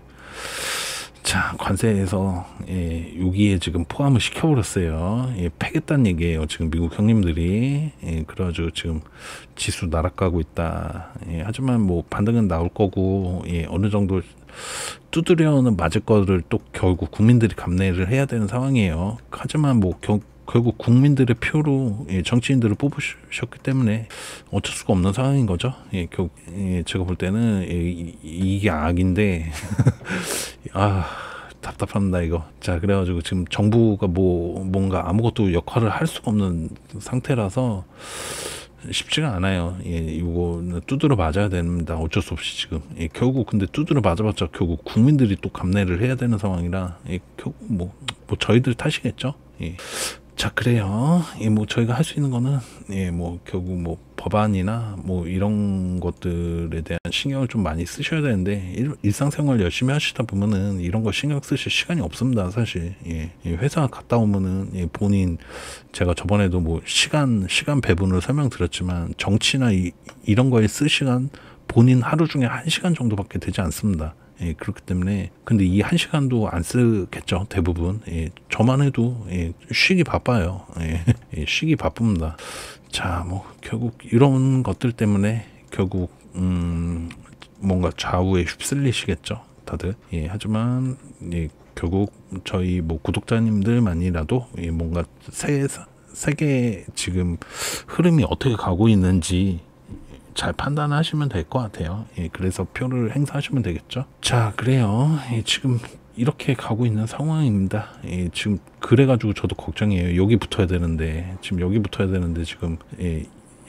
자, 관세에서 여기에 지금 포함을 시켜버렸어요. 패겠다는 얘기예요, 지금 미국 형님들이. 그래가지고 지금 지수 나락가고 있다. 하지만 뭐 반등은 나올 거고 어느 정도 두드려는 맞을 거를 또 결국 국민들이 감내를 해야 되는 상황이에요. 하지만 뭐 결국 국민들의 표로 정치인들을 뽑으셨기 때문에 어쩔 수가 없는 상황인 거죠. 결국 제가 볼 때는 이게 악인데 답답합니다, 이거. 자, 그래가지고 지금 정부가 뭔가 아무것도 역할을 할 수가 없는 상태라서 쉽지가 않아요. 이거는 두드려 맞아야 됩니다. 어쩔 수 없이 지금. 결국 근데 두드려 맞아봤자 결국 국민들이 또 감내를 해야 되는 상황이라 결국 뭐 저희들 탓이겠죠. 자, 그래요. 뭐 저희가 할 수 있는 거는 뭐 결국 뭐 법안이나 뭐 이런 것들에 대한 신경을 좀 많이 쓰셔야 되는데 일상생활 열심히 하시다 보면은 이런 거 신경 쓰실 시간이 없습니다, 사실. 회사 갔다 오면은 본인 제가 저번에도 뭐 시간 배분을 설명드렸지만 정치나 이런 거에 쓸 시간 본인 하루 중에 1시간 정도밖에 되지 않습니다. 그렇기 때문에 근데 이 1시간도 안 쓰겠죠, 대부분. 저만 해도 쉬기 바빠요. 쉬기 바쁩니다. 자, 뭐 결국 이런 것들 때문에 결국 뭔가 좌우에 휩쓸리시겠죠, 다들. 하지만 결국 저희 뭐 구독자님들만이라도 뭔가 세계 지금 흐름이 어떻게 가고 있는지 잘 판단하시면 될 것 같아요. 그래서 표를 행사하시면 되겠죠. 자, 그래요. 지금 이렇게 가고 있는 상황입니다. 지금 그래가지고 저도 걱정이에요. 여기 붙어야 되는데 지금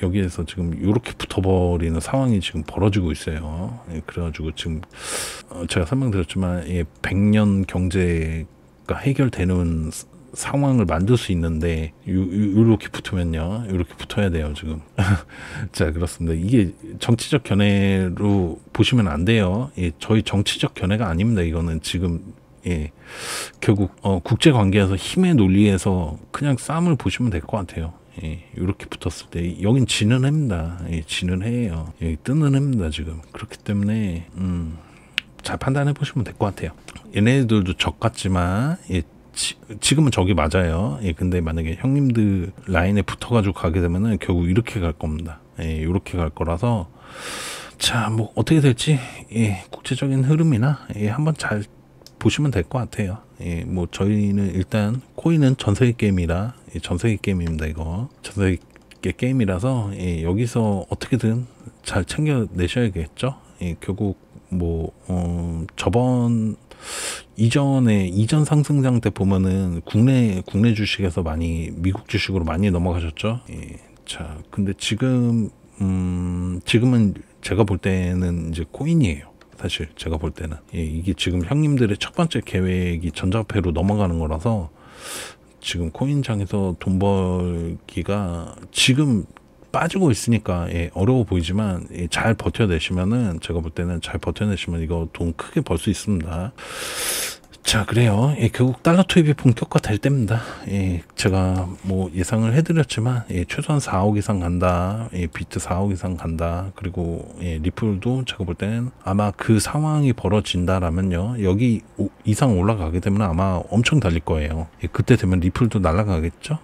여기에서 지금 이렇게 붙어버리는 상황이 지금 벌어지고 있어요. 그래가지고 지금 제가 설명드렸지만 100년 경제가 해결되는 상황을 만들 수 있는데 이렇게 붙으면요, 이렇게 붙어야 돼요, 지금. 자, 그렇습니다. 이게 정치적 견해로 보시면 안 돼요. 저희 정치적 견해가 아닙니다. 이거는 지금 결국 국제 관계에서 힘의 논리에서 그냥 싸움을 보시면 될 것 같아요. 이렇게 붙었을 때 여긴 지는 해입니다. 지는 해예요. 여기 뜨는 해입니다, 지금. 그렇기 때문에 잘 판단해 보시면 될 것 같아요. 얘네들도 적 같지만 지금은 저기 맞아요. 예, 근데 만약에 형님들 라인에 붙어가지고 가게 되면은 결국 이렇게 갈 겁니다. 예, 이렇게 갈 거라서 자, 뭐 어떻게 될지 예, 국제적인 흐름이나 예, 한번 잘 보시면 될 것 같아요. 예, 뭐 저희는 일단 코인은 전 세계 게임이라 예, 전 세계 게임입니다. 이거 전 세계 게임이라서 예, 여기서 어떻게든 잘 챙겨 내셔야겠죠. 예, 결국 뭐 저번 이전 상승장 때 보면은 국내 주식에서 많이 미국 주식으로 많이 넘어가셨죠. 예, 자, 근데 지금은 제가 볼 때는 이제 코인이에요. 사실 제가 볼 때는 예, 이게 지금 형님들의 첫 번째 계획이 전자화폐로 넘어가는 거라서 지금 코인장에서 돈 벌기가 지금 빠지고 있으니까 예, 어려워 보이지만 예, 잘 버텨내시면은 제가 볼 때는 잘 버텨내시면 이거 돈 크게 벌 수 있습니다. 자, 그래요. 예, 결국 달러 투입이 본격화 될 때입니다. 예, 제가 뭐 예상을 해드렸지만 예, 최소한 4억 이상 간다. 예, 비트 4억 이상 간다. 그리고 예, 리플도 제가 볼 때는 아마 그 상황이 벌어진다라면요, 여기 이상 올라가게 되면 아마 엄청 달릴 거예요. 예, 그때 되면 리플도 날아가겠죠.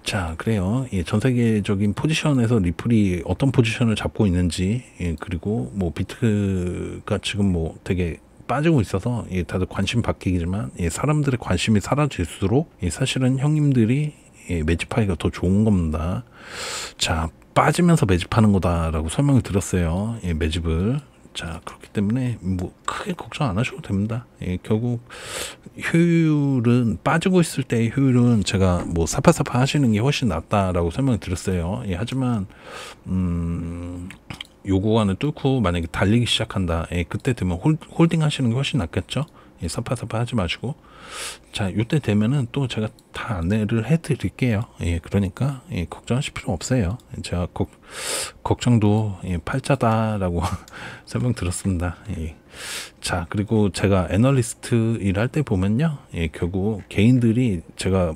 자, 그래요. 예, 전 세계적인 포지션에서 리플이 어떤 포지션을 잡고 있는지, 예, 그리고 뭐 비트가 지금 뭐 되게 빠지고 있어서 예, 다들 관심 바뀌지만 예, 사람들의 관심이 사라질수록 예, 사실은 형님들이 예, 매집하기가 더 좋은 겁니다. 자, 빠지면서 매집하는 거다라고 설명을 드렸어요. 예, 매집을. 자, 그렇기 때문에 뭐 크게 걱정 안 하셔도 됩니다. 예, 결국 효율은 빠지고 있을 때의 효율은 제가 뭐 사파사파 하시는 게 훨씬 낫다라고 설명을 드렸어요. 예, 하지만 요 구간을 뚫고 만약에 달리기 시작한다. 예, 그때 되면 홀딩 하시는 게 훨씬 낫겠죠. 예, 사파사파 하지 마시고. 자, 요때 되면은 또 제가 다 안내를 해 드릴게요. 예, 그러니까 예, 걱정하실 필요 없어요. 제가 걱정도 예, 팔자다라고 설명 들었습니다. 예. 자, 그리고 제가 애널리스트 일할 때 보면요, 예, 결국 개인들이 제가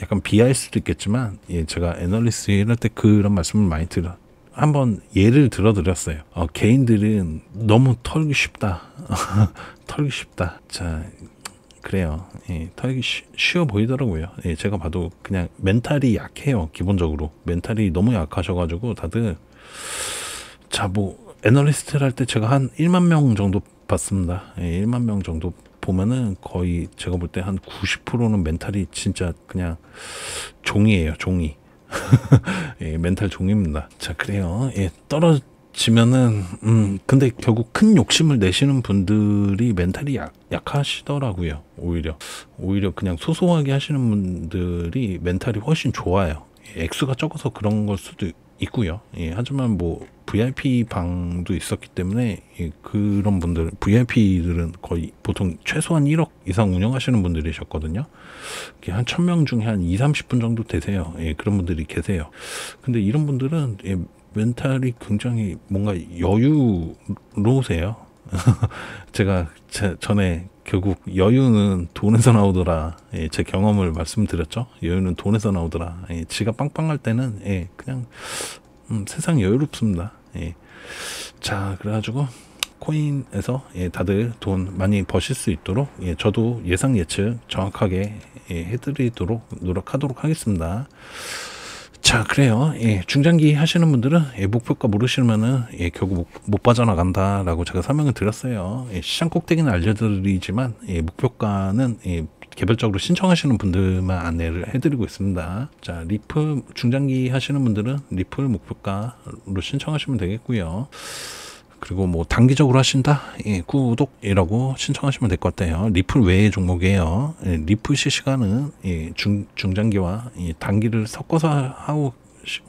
약간 비하일 수도 있겠지만 예, 제가 애널리스트 일할 때 그런 말씀을 많이 한번 예를 들어드렸어요. 개인들은 너무 털기 쉽다. 털기 쉽다. 자, 그래요. 예, 털기 쉬워 보이더라고요. 예, 제가 봐도 그냥 멘탈이 약해요. 기본적으로 멘탈이 너무 약하셔가지고 다들. 자, 뭐 애널리스트를 할 때 제가 한 1만 명 정도 봤습니다. 예, 1만 명 정도 보면은 거의 제가 볼 때 한 90%는 멘탈이 진짜 그냥 종이에요. 종이. 예, 멘탈 종입니다. 자, 그래요. 예, 떨어지면은 근데 결국 큰 욕심을 내시는 분들이 멘탈이 약하시더라고요. 오히려 그냥 소소하게 하시는 분들이 멘탈이 훨씬 좋아요. 예, 액수가 적어서 그런 걸 수도 있고요. 예, 하지만 뭐 VIP 방도 있었기 때문에 예, 그런 분들 VIP들은 거의 보통 최소한 1억 이상 운영하시는 분들이셨거든요. 한 1000명 중에 한 20-30분 정도 되세요. 예, 그런 분들이 계세요. 근데 이런 분들은 예, 멘탈이 굉장히 뭔가 여유로우세요. 제가 전에 결국 여유는 돈에서 나오더라. 예, 제 경험을 말씀드렸죠. 여유는 돈에서 나오더라. 예, 지가 빵빵할 때는 예, 그냥 세상 여유롭습니다. 예. 자, 그래가지고 코인에서 예, 다들 돈 많이 버실 수 있도록 예, 저도 예상 예측 정확하게 예, 해드리도록 노력하도록 하겠습니다. 자, 그래요. 예, 중장기 하시는 분들은 예, 목표가 모르시면은 예, 결국 못 빠져나간다라고 제가 설명을 드렸어요. 예, 시장 꼭대기는 알려드리지만 예, 목표가는 예, 개별적으로 신청하시는 분들만 안내를 해드리고 있습니다. 자, 리플 중장기 하시는 분들은 리플 목표가로 신청하시면 되겠고요. 그리고 뭐 단기적으로 하신다? 예, 구독이라고 신청하시면 될 것 같아요. 리플 외의 종목이에요. 예, 리플 실시간은 예, 중장기와 예, 단기를 섞어서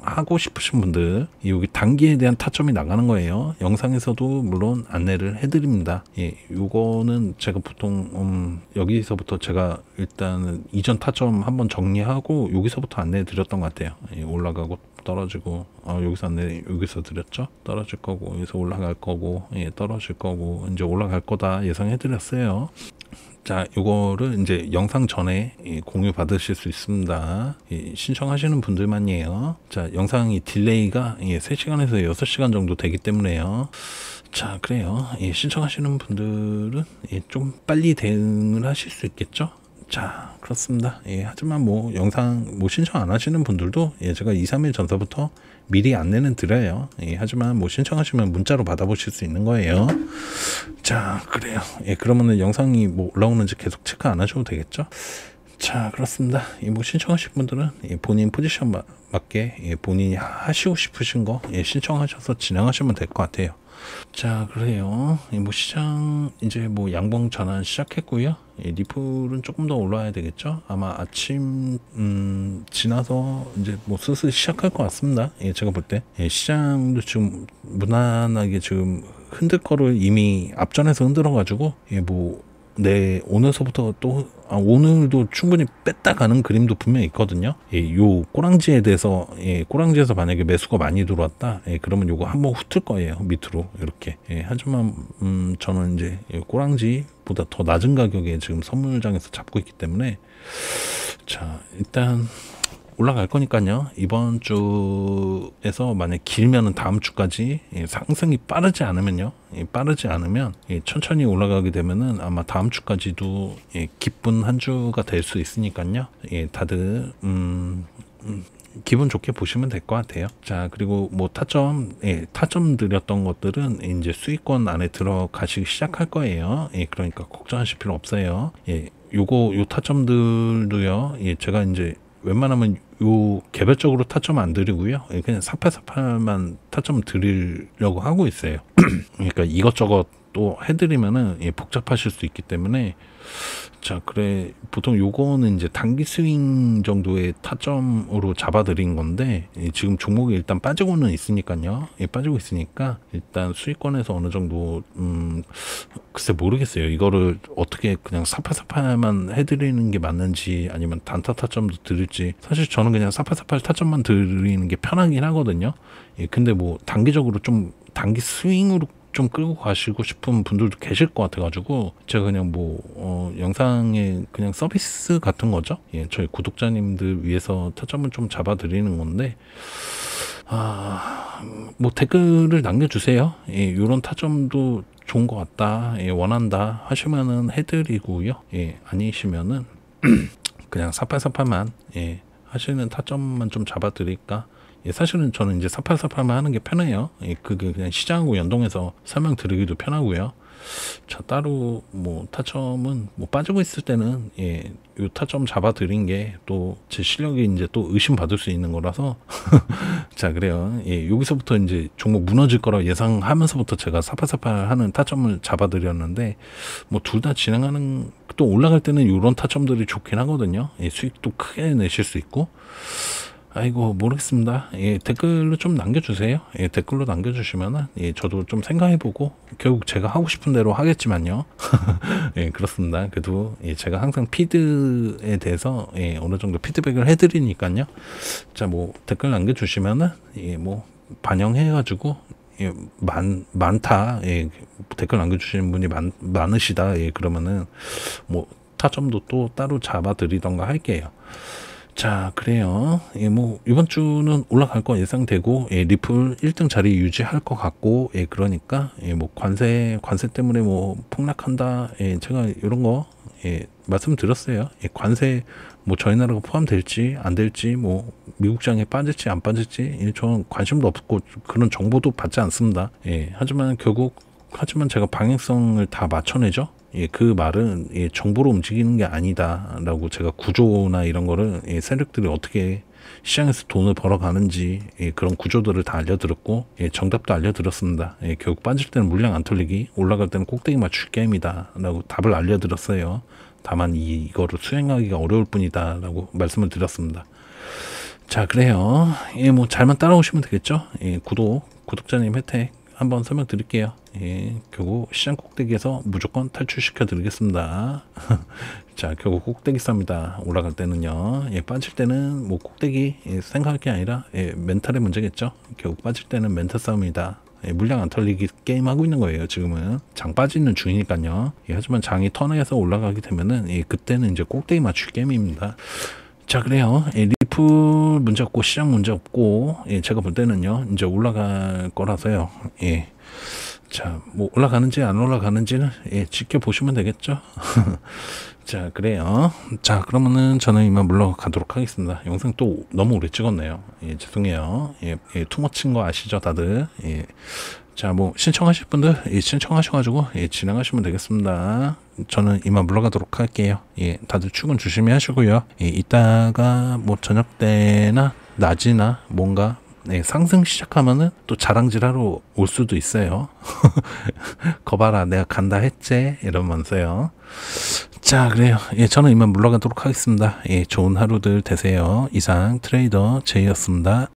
하고 싶으신 분들 여기 단기에 대한 타점이 나가는 거예요. 영상에서도 물론 안내를 해드립니다. 예, 요거는 제가 보통 여기서부터 제가 일단은 이전 타점 한번 정리하고 여기서부터 안내해 드렸던 것 같아요. 예, 올라가고 떨어지고 여기서 안내 여기서 드렸죠. 떨어질 거고 여기서 올라갈 거고 예, 떨어질 거고 이제 올라갈 거다 예상해 드렸어요. 자, 요거를 이제 영상 전에 공유 받으실 수 있습니다. 신청하시는 분들만이에요. 자, 영상이 딜레이가 3시간에서 6시간 정도 되기 때문에요. 자, 그래요. 신청하시는 분들은 좀 빨리 대응을 하실 수 있겠죠? 자, 그렇습니다. 하지만 뭐 영상 뭐 신청 안 하시는 분들도 제가 2, 3일 전서부터 미리 안내는 드려요. 하지만 뭐 신청하시면 문자로 받아보실 수 있는 거예요. 자, 그래요. 그러면은 영상이 뭐 올라오는지 계속 체크 안 하셔도 되겠죠? 자, 그렇습니다. 뭐 신청하신 분들은 본인 포지션 맞게 본인이 하시고 싶으신 거 신청하셔서 진행하시면 될 것 같아요. 자, 그래요. 뭐 시장 이제 뭐 양봉 전환 시작했고요. 리플은 조금 더 올라와야 되겠죠. 아마 아침 지나서 이제 뭐 슬슬 시작할 것 같습니다. 제가 볼 때 시장도 지금 무난하게 지금 흔들 거를 이미 앞전에서 흔들어 가지고 뭐 오늘서부터 또 오늘도 충분히 뺐다 가는 그림도 분명히 있거든요. 요 꼬랑지에 대해서 꼬랑지에서 만약에 매수가 많이 들어왔다, 그러면 요거 한번 훑을 거예요, 밑으로 이렇게. 하지만 저는 이제 꼬랑지보다 더 낮은 가격에 지금 선물장에서 잡고 있기 때문에 자, 일단 올라갈 거니까요. 이번 주에서 만약 길면은 다음 주까지 상승이 빠르지 않으면요. 빠르지 않으면 천천히 올라가게 되면은 아마 다음 주까지도 기쁜 한 주가 될 수 있으니까요. 다들 기분 좋게 보시면 될 것 같아요. 자, 그리고 뭐 타점 드렸던 것들은 이제 수익권 안에 들어가시기 시작할 거예요. 그러니까 걱정하실 필요 없어요. 요 타점들도요. 제가 이제 웬만하면 요 개별적으로 타점 안 드리고요. 그냥 4848만 타점 드리려고 하고 있어요. 그러니까 이것저것 또 해드리면은 복잡하실 수 있기 때문에 자, 그래 보통 요거는 이제 단기 스윙 정도의 타점으로 잡아드린 건데 지금 종목이 일단 빠지고는 있으니까요. 빠지고 있으니까 일단 수익권에서 어느 정도 글쎄 모르겠어요. 이거를 어떻게 그냥 4848만 해드리는 게 맞는지 아니면 단타 타점도 드릴지. 사실 저는 그냥 4848 타점만 드리는 게 편하긴 하거든요. 근데 뭐 단기적으로 좀 단기 스윙으로 좀 끌고 가시고 싶은 분들도 계실 것 같아가지고 제가 그냥 뭐 영상에 그냥 서비스 같은 거죠. 저희 구독자님들 위해서 타점을 좀 잡아드리는 건데 뭐 댓글을 남겨주세요. 이런 타점도 좋은 것 같다, 원한다 하시면은 해드리고요. 아니시면은 그냥 4848만 하시는 타점만 좀 잡아드릴까. 사실은 저는 이제 4848만 하는 게 편해요. 그게 그냥 시장하고 연동해서 설명드리기도 편하고요. 자, 따로 뭐 타점은 뭐 빠지고 있을 때는 요 타점 잡아드린 게 또 제 실력이 이제 또 의심받을 수 있는 거라서 자, 그래요. 여기서부터 이제 종목 무너질 거라 예상하면서부터 제가 4848 하는 타점을 잡아드렸는데 뭐 둘 다 진행하는 또 올라갈 때는 요런 타점들이 좋긴 하거든요. 수익도 크게 내실 수 있고. 아이고, 모르겠습니다. 댓글로 좀 남겨주세요. 댓글로 남겨주시면은 저도 좀 생각해보고 결국 제가 하고 싶은 대로 하겠지만요. 그렇습니다. 그래도 제가 항상 피드에 대해서 어느 정도 피드백을 해드리니까요. 자, 뭐 댓글 남겨주시면은 뭐 반영해가지고 많다. 댓글 남겨주시는 분이 많으시다. 그러면은 뭐 타점도 또 따로 잡아드리던가 할게요. 자, 그래요. 뭐 이번 주는 올라갈 거 예상되고 리플 1등 자리 유지할 것 같고 그러니까 뭐 관세 때문에 뭐 폭락한다. 제가 이런 거 말씀드렸어요. 관세 뭐 저희 나라가 포함될지 안 될지 뭐 미국장에 빠질지 안 빠질지 저는 관심도 없고 그런 정보도 받지 않습니다. 하지만 제가 방향성을 다 맞춰내죠. 그 말은 정보로 움직이는 게 아니다라고 제가 구조나 이런 거를 세력들이 어떻게 시장에서 돈을 벌어가는지 그런 구조들을 다 알려드렸고 정답도 알려드렸습니다. 결국 빠질 때는 물량 안 털리기, 올라갈 때는 꼭대기 맞출 게임이다 라고 답을 알려드렸어요. 다만 이거를 수행하기가 어려울 뿐이다 라고 말씀을 드렸습니다. 자, 그래요. 뭐 잘만 따라오시면 되겠죠. 구독자님 혜택 한번 설명드릴게요. 결국 시장 꼭대기에서 무조건 탈출시켜 드리겠습니다. 자, 결국 꼭대기 싸움이다. 올라갈 때는요. 빠질 때는 뭐 꼭대기 생각할 게 아니라 멘탈의 문제겠죠. 결국 빠질 때는 멘탈 싸움이다. 물량 안 털리기 게임 하고 있는 거예요. 지금은 장 빠지는 중이니까요. 하지만 장이 턴해서 올라가게 되면은 그때는 이제 꼭대기 맞출 게임입니다. 자, 그래요. 리플 문제 없고 시장 문제 없고 제가 볼 때는요 이제 올라갈 거라서요. 자, 뭐 올라가는지 안 올라가는지는 예, 지켜보시면 되겠죠. 자, 그래요. 자, 그러면은 저는 이만 물러가도록 하겠습니다. 영상 또 너무 오래 찍었네요. 예, 죄송해요. 예, 예, 투머치인 거 아시죠, 다들? 예. 자, 뭐 신청하실 분들 예, 신청하셔가지고 예, 진행하시면 되겠습니다. 저는 이만 물러가도록 할게요. 예, 다들 출근 조심히 하시고요. 예, 이따가 뭐 저녁 때나 낮이나 뭔가 네, 상승 시작하면은 또 자랑질하러 올 수도 있어요. 거봐라, 내가 간다 했지? 이러면서요. 자, 그래요. 예, 저는 이만 물러가도록 하겠습니다. 예, 좋은 하루들 되세요. 이상 트레이더 제이였습니다.